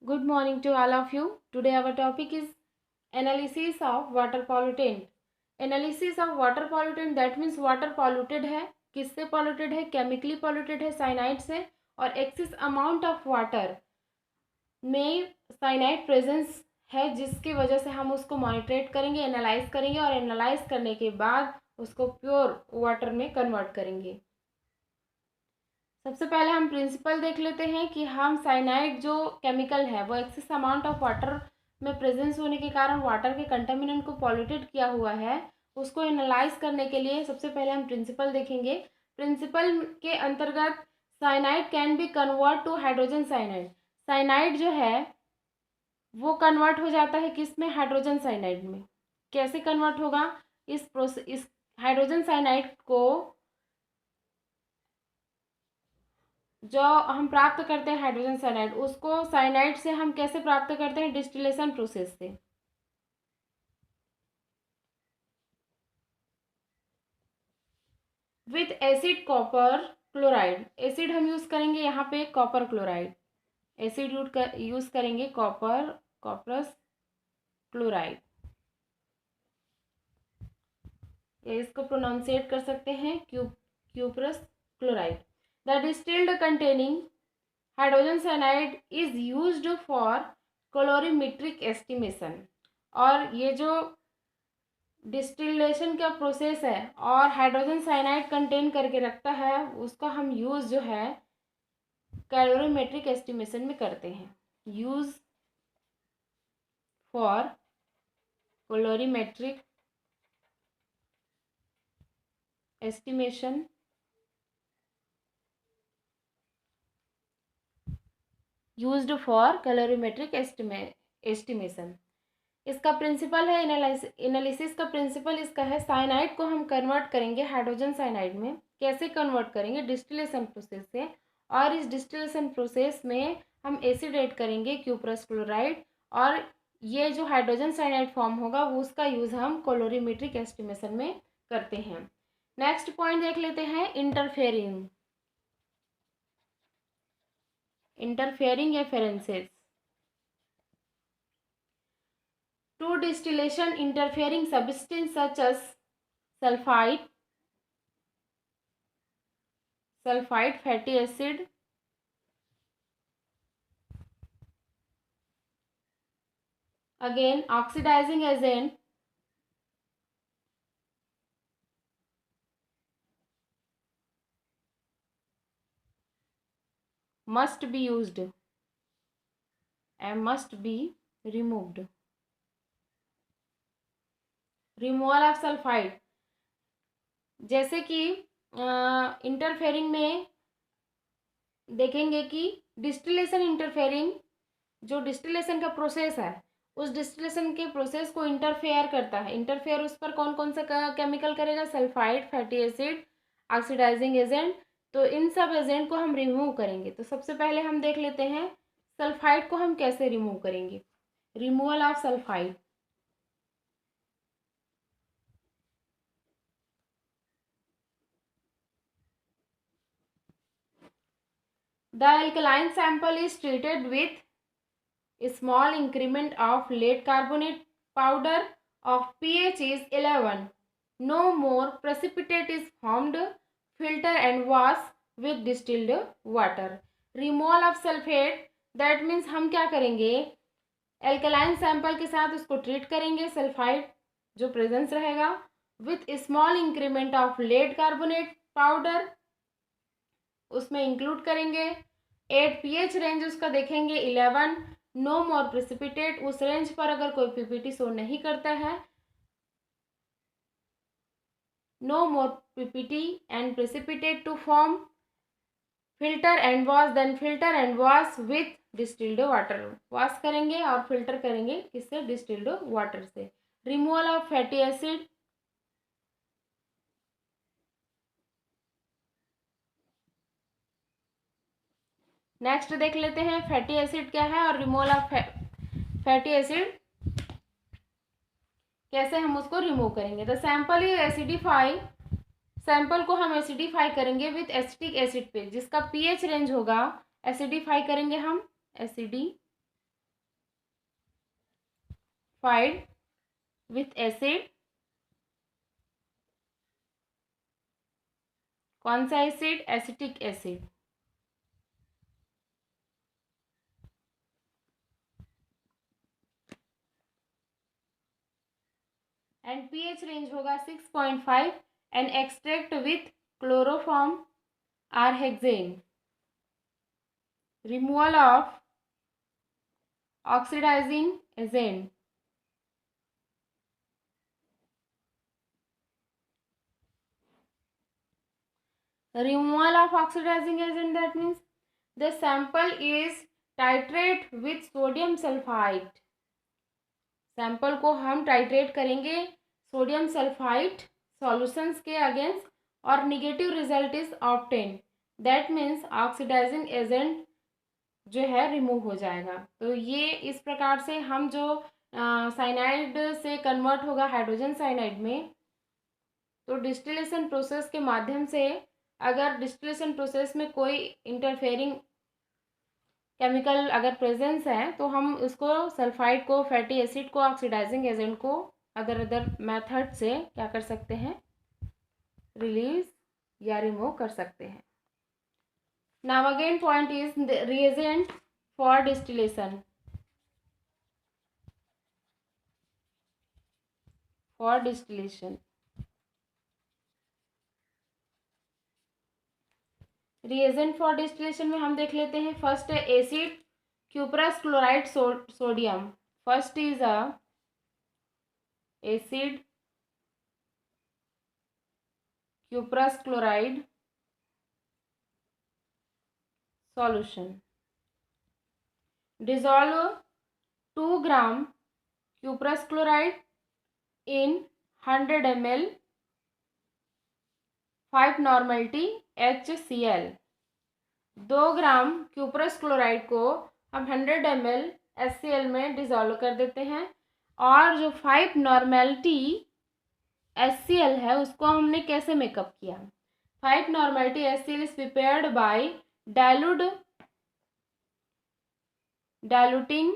Good morning to all of you. Today our topic is analysis of water pollutant. Analysis of water pollutant, that means water polluted है, किससे polluted है, chemically polluted है cyanide से, और excess amount of water में cyanide presence है जिसकी वजह से हम उसको मॉनिटरेट करेंगे, एनालाइज करेंगे और एनालाइज करने के बाद उसको प्योर वाटर में कन्वर्ट करेंगे। सबसे पहले हम प्रिंसिपल देख लेते हैं कि हम साइनाइड जो केमिकल है वो एक्सेस अमाउंट ऑफ वाटर में प्रेजेंस होने के कारण वाटर के कंटामिनेंट को पॉल्यूटेड किया हुआ है, उसको एनालाइज करने के लिए सबसे पहले हम प्रिंसिपल देखेंगे। प्रिंसिपल के अंतर्गत cyanide can be convert to hydrogen cyanide. Cyanide जो है वो कन्वर्ट हो जाता है किस में, हाइड्रोजन साइनाइड में। कैसे कन्वर्ट होगा, इस हाइड्रोजन साइनाइड को जो हम प्राप्त करते हैं हाइड्रोजन साइनाइड, उसको साइनाइड से हम कैसे प्राप्त करते हैं, डिस्टिलेशन प्रोसेस से। With acid copper chloride, acid हम यूज करेंगे यहाँ पे कॉपर क्लोराइड, एसिड यूज करेंगे कॉपरस क्लोराइड, इसको प्रोनाउंसिएट कर सकते हैं cuprous chloride. The distilled containing hydrogen cyanide is used for calorimetric estimation. और ये जो डिस्टिलेशन का प्रोसेस है और हाइड्रोजन साइनाइड कंटेन करके रखता है, उसका हम यूज़ जो है कैलोरीमेट्रिक एस्टिमेशन में करते हैं। Use for calorimetric estimation used for calorimetric estimation. इसका प्रिंसिपल है एनालिसिस का प्रिंसिपल इसका है, साइनाइड को हम कन्वर्ट करेंगे हाइड्रोजन साइनाइड में। कैसे कन्वर्ट करेंगे, डिस्टिलेशन प्रोसेस से। और इस डिस्टिलेशन प्रोसेस में हम एसिड ऐड करेंगे क्यूपरस क्लोराइड, और ये जो हाइड्रोजन साइनाइड फॉर्म होगा वो उसका यूज़ हम कैलोरीमेट्रिक एस्टिमेशन में करते हैं। नेक्स्ट पॉइंट देख लेते हैं, interfering एफेरेंसेस। To distillation, interfering substance such as sulfide, fatty acid, again oxidizing agent, must be used and must be removed. Removal of sulphide, जैसे कि इंटरफेयरिंग में देखेंगे कि डिस्टिलेशन इंटरफेयरिंग, जो डिस्टिलेशन का प्रोसेस है उस डिस्टिलेशन के प्रोसेस को इंटरफेयर करता है। इंटरफेयर उस पर कौन कौन सा केमिकल करेगा, sulphide, fatty acid, oxidizing agent. तो इन सब एजेंट को हम रिमूव करेंगे। तो सबसे पहले हम देख लेते हैं सल्फाइड को हम कैसे रिमूव करेंगे। Removal of sulphide, the alkaline sample is treated with a small increment of lead carbonate powder of pH is 11. No more precipitate is formed. Filter and wash with distilled water. Removal of sulfate, that means हम क्या करेंगे, alkaline sample के साथ उसको treat करेंगे, sulphide जो presence रहेगा, with small increment of lead carbonate powder उसमें इंक्लूड करेंगे। 8 pH रेंज उसका देखेंगे 11। नो मोर प्रेसिपिटेट, उस रेंज पर अगर कोई पीपीटी शो नहीं करता है, no more PPT and precipitate to form. Filter and wash, then filter and wash with distilled water, wash करेंगे और फिल्टर करेंगे किससे, डिस्टिल्ड वाटर से। Removal of fatty acid, next देख लेते हैं फैटी एसिड क्या है और रिमूवल ऑफ फैटी एसिड कैसे हम उसको रिमूव करेंगे। The sample is acidify, sample को हम एसिडिफाई करेंगे विथ एसिटिक एसिड पे, जिसका पीएच रेंज होगा, एसिडिफाई करेंगे हम एसिडिफाई with acid, कौन सा acid? Acetic acid. And pH range होगा 6.5 and extract with chloroform or hexane. Removal of oxidizing agent. Removal of oxidizing agent, that means the sample is titrate with sodium sulfite. Sample को हम titrate करेंगे sodium sulphide solutions के against और negative result is obtain. That means oxidizing agent जो है remove हो जाएगा. तो ये इस प्रकार से हम जो साइनाइड से कन्वर्ट होगा हाइड्रोजन साइनाइड में, तो डिस्टिलेशन प्रोसेस के माध्यम से अगर डिस्टिलेशन प्रोसेस में कोई इंटरफेयरिंग केमिकल अगर प्रेजेंस है तो हम उसको सल्फाइड को, फैटी एसिड को, ऑक्सीडाइजिंग एजेंट को अदर मेथड से क्या कर सकते हैं? रिलीज या रिमूव कर सकते हैं. Now again point is reagent for distillation. For distillation reagent for distillation में हम देख लेते हैं. फर्स्ट है acid cuprous chloride sodium. First is a acid cuprous chloride solution. Dissolve 2 gram cuprous chloride in 100 ml 5 normality HCl. 2 gram cuprous chloride को हम 100 ml HCl में dissolve कर देते हैं और जो 5 नॉर्मेलिटी HCl है उसको हमने कैसे मेकअप किया? 5 normality HCl is prepared by diluting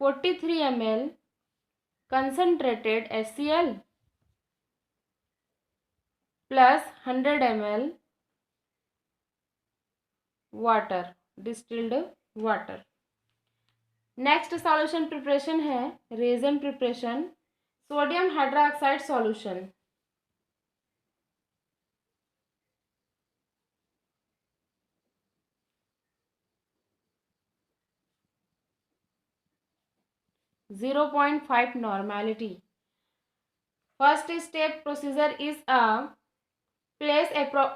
43 ml concentrated HCl plus 100 ml water, distilled water. Next solution preparation है reagent preparation. Sodium hydroxide solution. Zero 0.5 normality. First step procedure is a place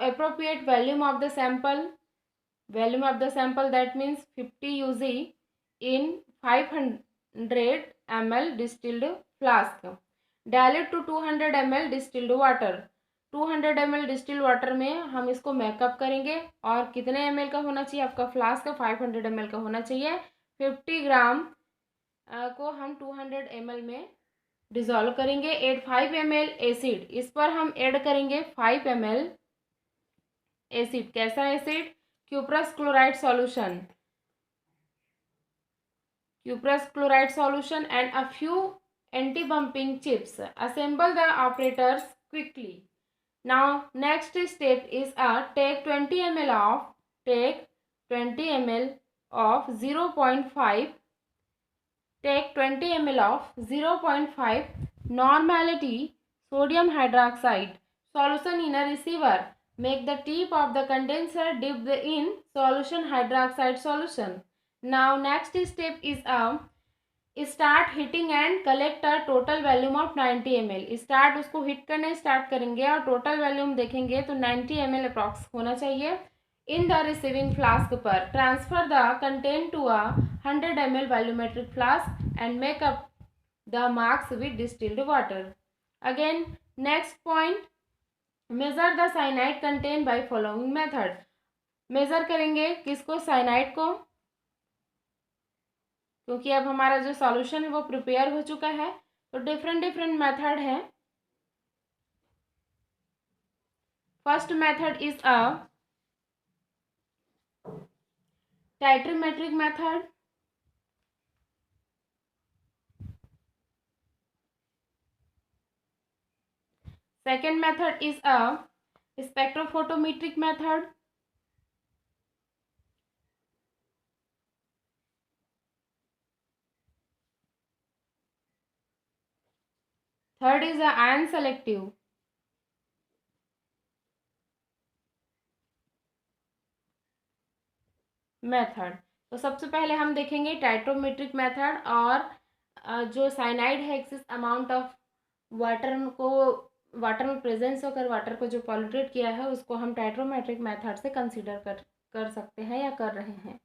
appropriate volume of the sample. Volume of the sample, that means 50 UZ in 500 ml distilled flask. Dilute to 200 ml distilled water. 200 ml distilled water में हम इसको makeup करेंगे और कितने ml का होना चाहिए आपका फ्लास्क? 500 ml का होना चाहिए. 50 ग्राम को हम 200 ml में डिजोल्व करेंगे. Add 5 ml acid. इस पर हम ऐड करेंगे 5 ml एसिड. कैसा acid? Cuprous chloride solution. Cuprous chloride solution and a few anti-bumping chips. Assemble the operators quickly. Now next step is take 20 ml of 0.5 normality sodium hydroxide solution in a receiver. Make the tip of the condenser dipped in solution hydroxide solution. Now next step is start heating and collect a total volume of 90 ml. Start उसको heat करने start करेंगे और total volume देखेंगे तो 90 ml approx होना चाहिए. In the receiving flask पर transfer the content to 100 ml volumetric flask and make up the marks with distilled water. Again next point, measure the cyanide content by following method. Measure करेंगे किसको? Cyanide को, क्योंकि अब हमारा जो solution है वो प्रिपेयर हो चुका है. तो डिफरेंट मेथड है. First method is titrimetric method. Second method is a spectrophotometric method. Third is a ion selective. Method. तो सबसे पहले हम देखेंगे टाइट्रोमेट्रिक मेथड, और जो साइनाइड है एक्सिस अमाउंट ऑफ वाटर को, वाटर में प्रेजेंस होकर वाटर को जो पॉल्यूटेट किया है उसको हम टाइट्रोमेट्रिक मेथड से कंसीडर कर सकते हैं या कर रहे हैं।